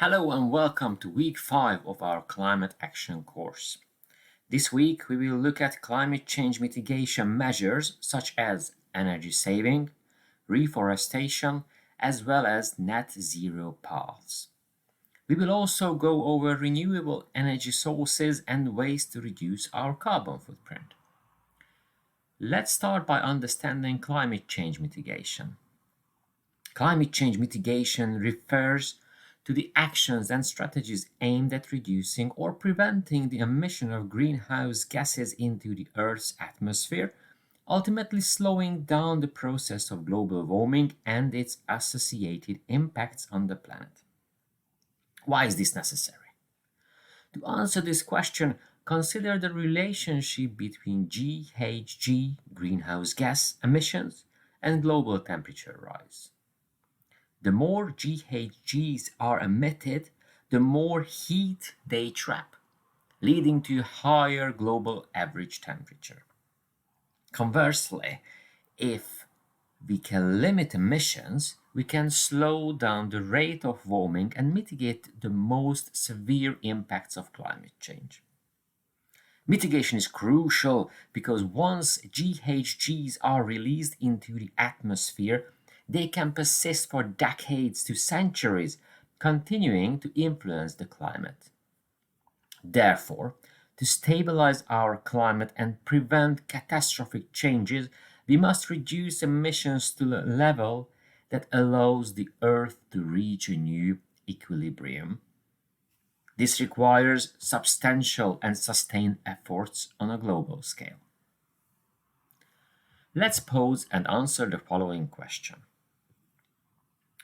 Hello and welcome to week 5 of our climate action course. This week we will look at climate change mitigation measures such as energy saving, reforestation, as well as net zero paths. We will also go over renewable energy sources and ways to reduce our carbon footprint. Let's start by understanding climate change mitigation. Climate change mitigation refers to the actions and strategies aimed at reducing or preventing the emission of greenhouse gases into the Earth's atmosphere, ultimately slowing down the process of global warming and its associated impacts on the planet. Why is this necessary? To answer this question, consider the relationship between GHG, greenhouse gas emissions, and global temperature rise. The more GHGs are emitted, the more heat they trap, leading to higher global average temperature. Conversely, if we can limit emissions, we can slow down the rate of warming and mitigate the most severe impacts of climate change. Mitigation is crucial because once GHGs are released into the atmosphere, they can persist for decades to centuries, continuing to influence the climate. Therefore, to stabilize our climate and prevent catastrophic changes, we must reduce emissions to a level that allows the Earth to reach a new equilibrium. This requires substantial and sustained efforts on a global scale. Let's pose and answer the following question.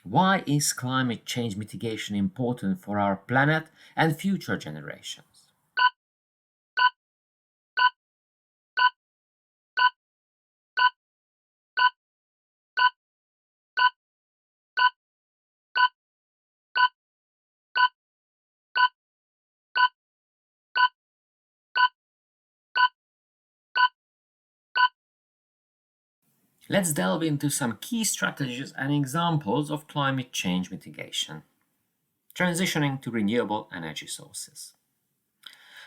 Why is climate change mitigation important for our planet and future generations? Let's delve into some key strategies and examples of climate change mitigation. Transitioning to renewable energy sources.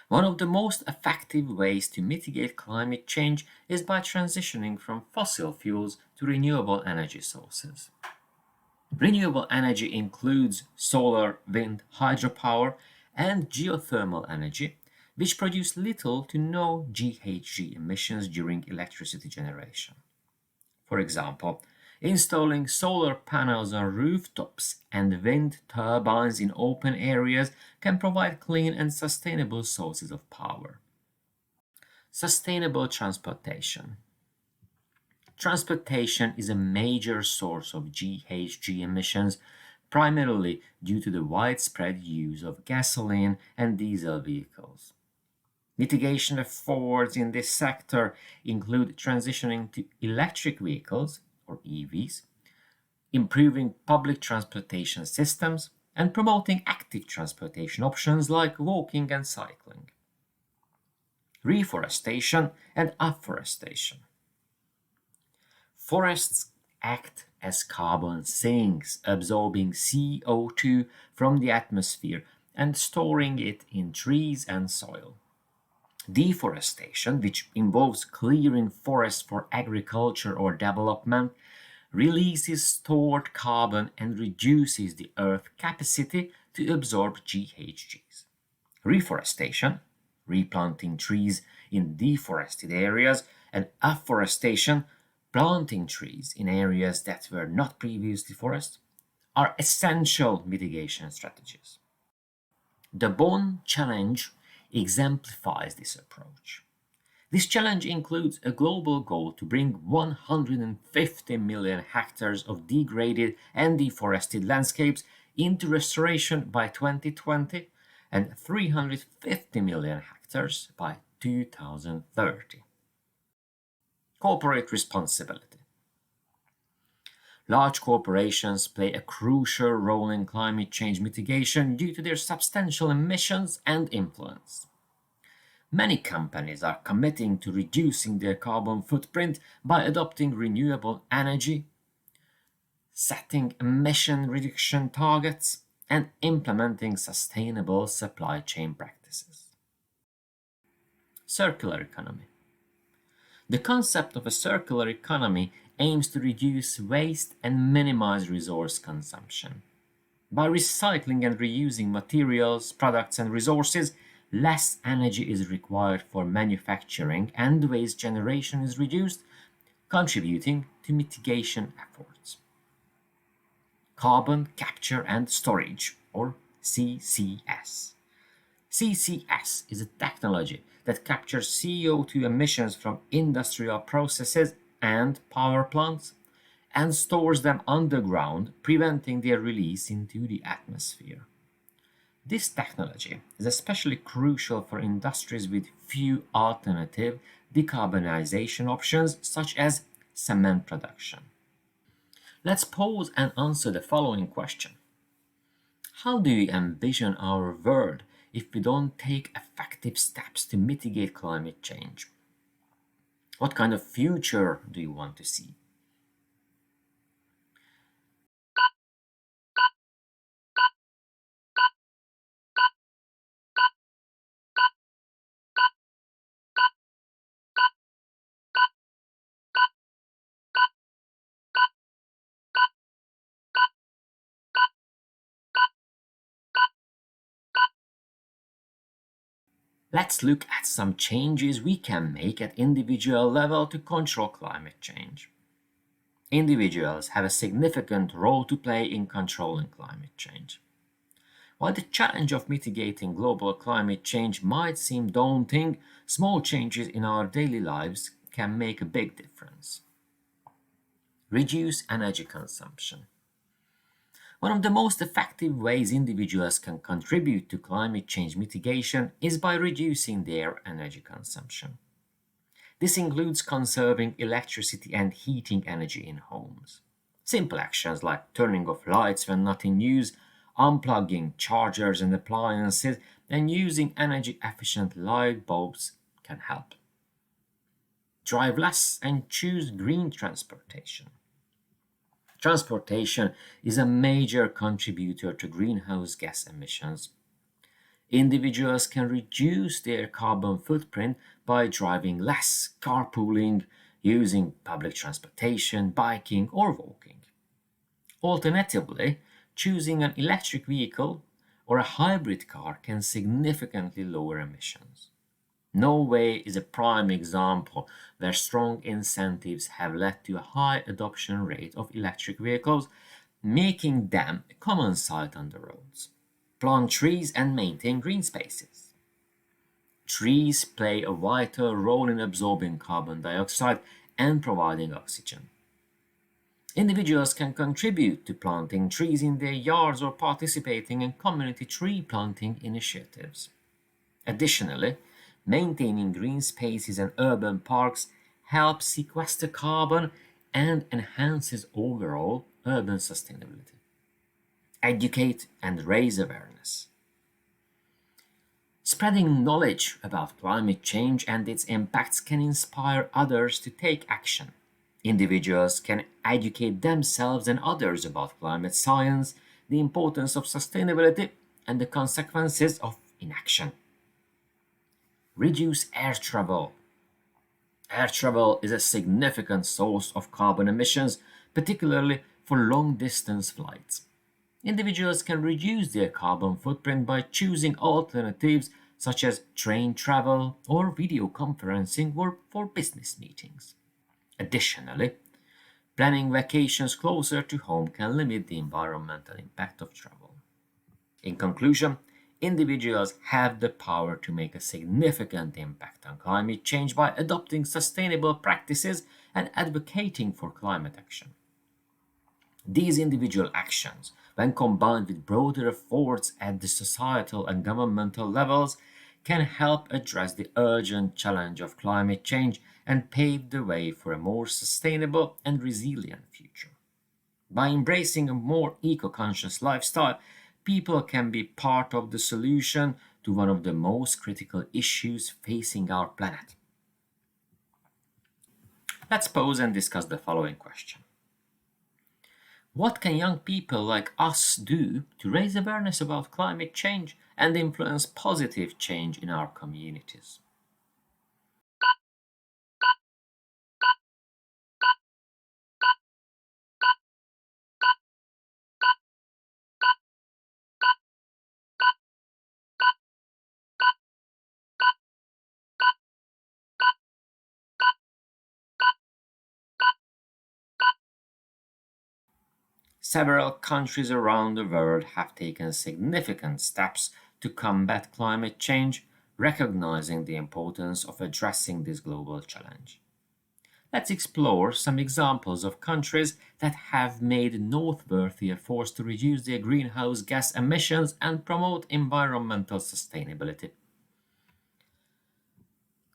One of the most effective ways to mitigate climate change is by transitioning from fossil fuels to renewable energy sources. Renewable energy includes solar, wind, hydropower, and geothermal energy, which produce little to no GHG emissions during electricity generation. For example, installing solar panels on rooftops and wind turbines in open areas can provide clean and sustainable sources of power. Sustainable transportation. Transportation is a major source of GHG emissions, primarily due to the widespread use of gasoline and diesel vehicles. Mitigation efforts in this sector include transitioning to electric vehicles, or EVs, improving public transportation systems, and promoting active transportation options like walking and cycling. Reforestation and afforestation. Forests act as carbon sinks, absorbing CO2 from the atmosphere and storing it in trees and soil. Deforestation, which involves clearing forests for agriculture or development, releases stored carbon and reduces the Earth's capacity to absorb GHGs. Reforestation, replanting trees in deforested areas, and afforestation, planting trees in areas that were not previously forest, are essential mitigation strategies. The Bonn Challenge exemplifies this approach. This challenge includes a global goal to bring 150 million hectares of degraded and deforested landscapes into restoration by 2020 and 350 million hectares by 2030. Corporate responsibility. Large corporations play a crucial role in climate change mitigation due to their substantial emissions and influence. Many companies are committing to reducing their carbon footprint by adopting renewable energy, setting emission reduction targets, and implementing sustainable supply chain practices. Circular economy. The concept of a circular economy aims to reduce waste and minimize resource consumption. By recycling and reusing materials, products, and resources, less energy is required for manufacturing and waste generation is reduced, contributing to mitigation efforts. Carbon capture and storage, or CCS. CCS is a technology that captures CO2 emissions from industrial processes and power plants and stores them underground, preventing their release into the atmosphere. This technology is especially crucial for industries with few alternative decarbonization options, such as cement production. Let's pause and answer the following question. How do you envision our world if we don't take effective steps to mitigate climate change? What kind of future do you want to see? Let's look at some changes we can make at individual level to control climate change. Individuals have a significant role to play in controlling climate change. While the challenge of mitigating global climate change might seem daunting, small changes in our daily lives can make a big difference. Reduce energy consumption. One of the most effective ways individuals can contribute to climate change mitigation is by reducing their energy consumption. This includes conserving electricity and heating energy in homes. Simple actions like turning off lights when not in use, unplugging chargers and appliances, and using energy efficient light bulbs can help. Drive less and choose green transportation. Transportation is a major contributor to greenhouse gas emissions. Individuals can reduce their carbon footprint by driving less, carpooling, using public transportation, biking, or walking. Alternatively, choosing an electric vehicle or a hybrid car can significantly lower emissions. Norway is a prime example where strong incentives have led to a high adoption rate of electric vehicles, making them a common sight on the roads. Plant trees and maintain green spaces. Trees play a vital role in absorbing carbon dioxide and providing oxygen. Individuals can contribute to planting trees in their yards or participating in community tree planting initiatives. Additionally, maintaining green spaces and urban parks helps sequester carbon and enhances overall urban sustainability. Educate and raise awareness. Spreading knowledge about climate change and its impacts can inspire others to take action. Individuals can educate themselves and others about climate science, the importance of sustainability, and the consequences of inaction. Reduce air travel. Air travel is a significant source of carbon emissions, particularly for long distance flights. Individuals can reduce their carbon footprint by choosing alternatives such as train travel or video conferencing or for business meetings. Additionally, planning vacations closer to home can limit the environmental impact of travel. In conclusion, individuals have the power to make a significant impact on climate change by adopting sustainable practices and advocating for climate action. These individual actions, when combined with broader efforts at the societal and governmental levels, can help address the urgent challenge of climate change and pave the way for a more sustainable and resilient future. By embracing a more eco conscious lifestyle, people can be part of the solution to one of the most critical issues facing our planet. Let's pause and discuss the following question. What can young people like us do to raise awareness about climate change and influence positive change in our communities? Several countries around the world have taken significant steps to combat climate change, recognizing the importance of addressing this global challenge. Let's explore some examples of countries that have made noteworthy efforts to reduce their greenhouse gas emissions and promote environmental sustainability.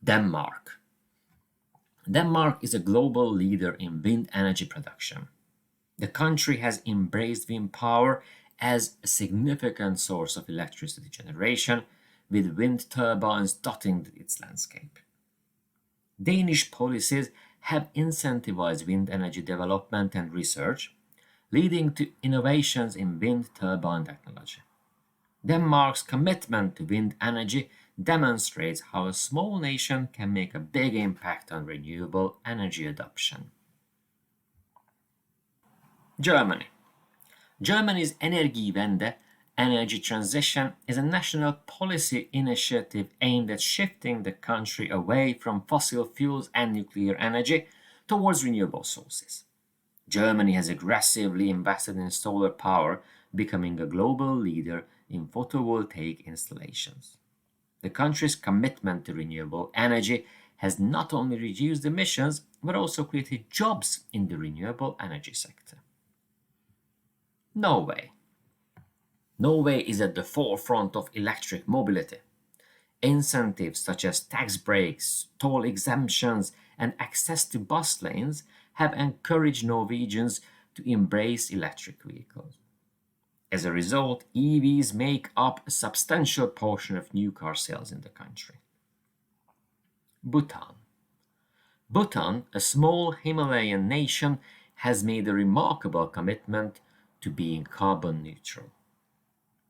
Denmark. Denmark is a global leader in wind energy production. The country has embraced wind power as a significant source of electricity generation, with wind turbines dotting its landscape. Danish policies have incentivized wind energy development and research, leading to innovations in wind turbine technology. Denmark's commitment to wind energy demonstrates how a small nation can make a big impact on renewable energy adoption. Germany. Germany's Energiewende, energy transition, is a national policy initiative aimed at shifting the country away from fossil fuels and nuclear energy towards renewable sources. Germany has aggressively invested in solar power, becoming a global leader in photovoltaic installations. The country's commitment to renewable energy has not only reduced emissions but also created jobs in the renewable energy sector. Norway. Norway is at the forefront of electric mobility. Incentives such as tax breaks, toll exemptions, and access to bus lanes have encouraged Norwegians to embrace electric vehicles. As a result, EVs make up a substantial portion of new car sales in the country. Bhutan. Bhutan, a small Himalayan nation, has made a remarkable commitment to being carbon neutral.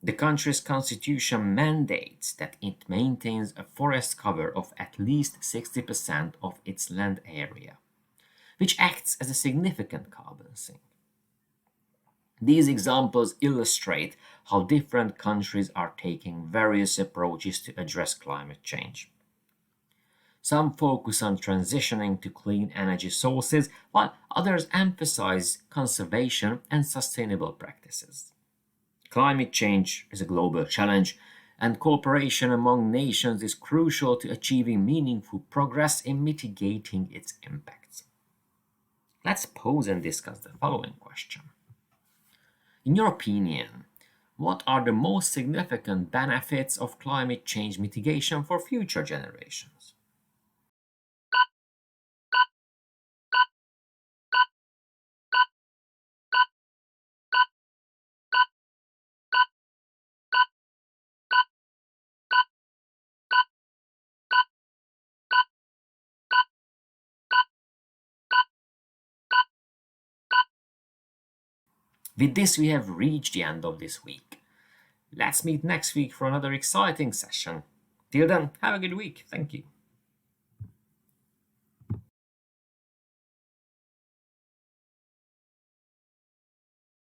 The country's constitution mandates that it maintains a forest cover of at least 60% of its land area, which acts as a significant carbon sink. These examples illustrate how different countries are taking various approaches to address climate change. Some focus on transitioning to clean energy sources, while others emphasize conservation and sustainable practices. Climate change is a global challenge, and cooperation among nations is crucial to achieving meaningful progress in mitigating its impacts. Let's pose and discuss the following question. In your opinion, what are the most significant benefits of climate change mitigation for future generations? With this, we have reached the end of this week. Let's meet next week for another exciting session. Till then, have a good week. Thank you.